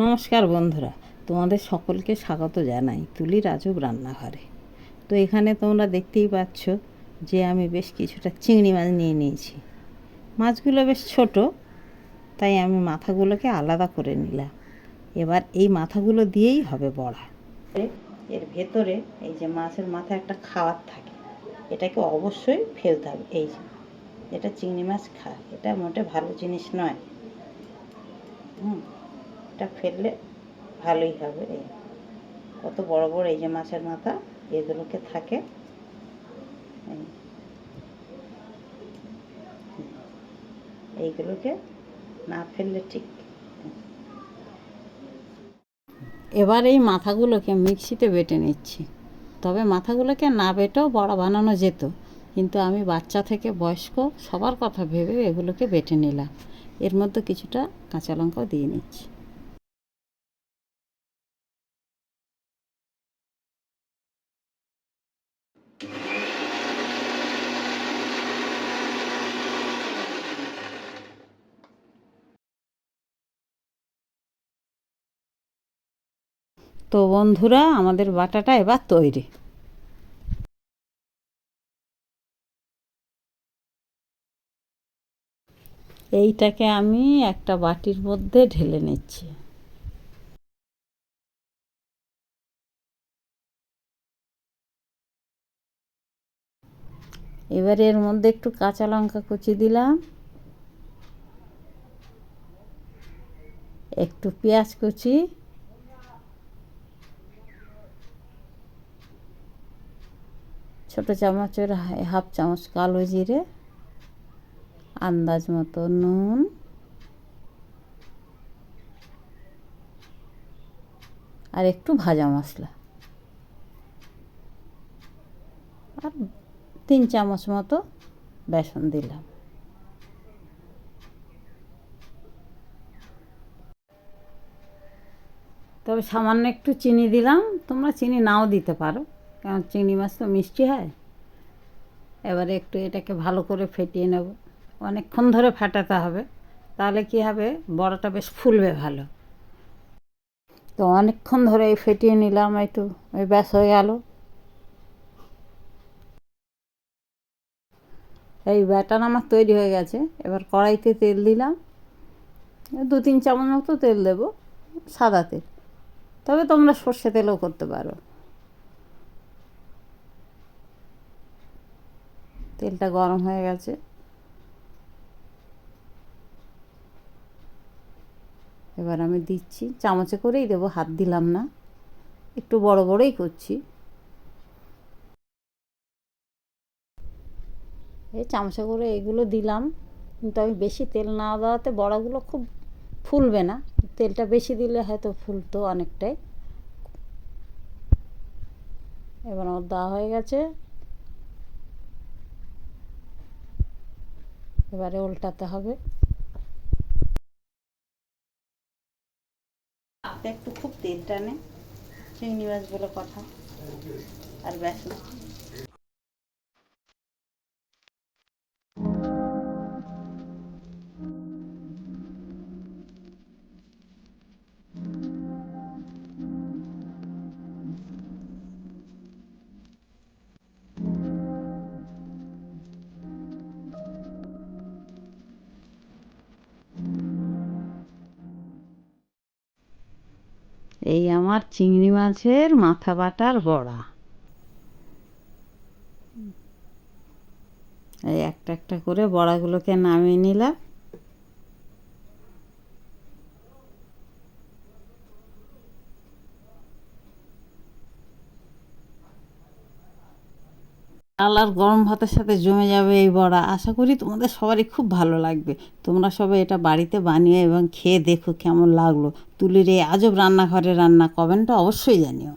নমস্কার বন্ধুরা, তোমাদের সকলকে স্বাগত জানাই তুলির আজব রান্নাঘরে। তো এখানে তোমরা দেখতেই পাচ্ছ যে আমি বেশ কিছুটা চিংড়ি মাছ নিয়ে নিয়েছি। মাছগুলো বেশ ছোট, তাই আমি মাথাগুলোকে আলাদা করে নিলাম। এবার এই মাথাগুলো দিয়েই হবে বড়া। এর ভেতরে এই যে মাছের মাথা একটা খাওয়ার থাকে, এটাকে অবশ্যই ফেলতে হবে। এই যে এটা চিংড়ি মাছ খায়, এটা মোটে ভালো জিনিস নয়। এটা ফেললে ভালোই হবে। এই কত বড় বড় এই যে মাছের মাথা, এগুলোকে থাকে। এইগুলোকে না ফেললে ঠিক। এবার এই মাথাগুলোকে মিক্সিতে বেটে নিচ্ছি। তবে মাথাগুলোকে না বেটেও বড়া বানানো যেত, কিন্তু আমি বাচ্চা থেকে বয়স্ক সবার কথা ভেবে এগুলোকে বেটে নিলাম। এর মধ্যে কিছুটা কাঁচা লঙ্কাও দিয়ে নিচ্ছি। তো বন্ধুরা, আমাদের বাটাটা এবার তৈরি। এইটাকে আমি একটা বাটির মধ্যে ঢেলে নিচ্ছি। এবার এর মধ্যে একটু কাঁচা লঙ্কা কুচি দিলাম, একটু পেঁয়াজ কুচি, ছোটো চামচের হাফ চামচ কালো জিরে, আন্দাজ মতো নুন, আর একটু ভাজা মশলা, আর 3 চামচ মতো বেসন দিলাম। তবে সামান্য একটু চিনি দিলাম, তোমরা চিনি নাও দিতে পারো, কারণ চিংড়ি মাছ তো মিষ্টি হয়। এবারে একটু এটাকে ভালো করে ফেটিয়ে নেব। অনেকক্ষণ ধরে ফাটাতে হবে, তাহলে কি হবে, বড়াটা বেশ ফুলবে ভালো। তো অনেকক্ষণ ধরে এই ফেটিয়ে নিলাম, একটু ওই ব্যাস হয়ে গেল। এই ব্যাটার আমার তৈরি হয়ে গেছে। এবার কড়াইতে তেল দিলাম, 2-3 চামচ মতো তেল দেবো, সাদা তেল, তবে তোমরা সর্ষে তেলও করতে পারো। তেলটা গরম হয়ে গেছে, এবার আমি দিচ্ছি, চামচে করেই দেবো, হাত দিলাম না, একটু বড় বড়ই করছি। এই চামচে করে এগুলো দিলাম, কিন্তু আমি বেশি তেল না দেওয়াতে বড়াগুলো খুব ফুলবে না। তেলটা বেশি দিলে হয়তো ফুলতো অনেকটাই। এবার আমার দেওয়া হয়ে গেছে, এবারে উল্টাতে হবে। একটু খুব তেল টানে চিংড়ি মাছ বলে কথা, আর ব্যাস না। এই আমার চিংড়ি মাছের মাথা বাটার বড়া। এই একটা একটা করে বড়াগুলোকে নামিয়ে নিলাম। ডাল আর গরম ভাতের সাথে জমে যাবে এই বড়া। আশা করি তোমাদের সবারই খুব ভালো লাগবে। তোমরা সবাই এটা বাড়িতে বানিয়ে এবং খেয়ে দেখো কেমন লাগলো। তুলির এই আজব রান্নাঘরের রান্না কমেন্টে অবশ্যই জানিও।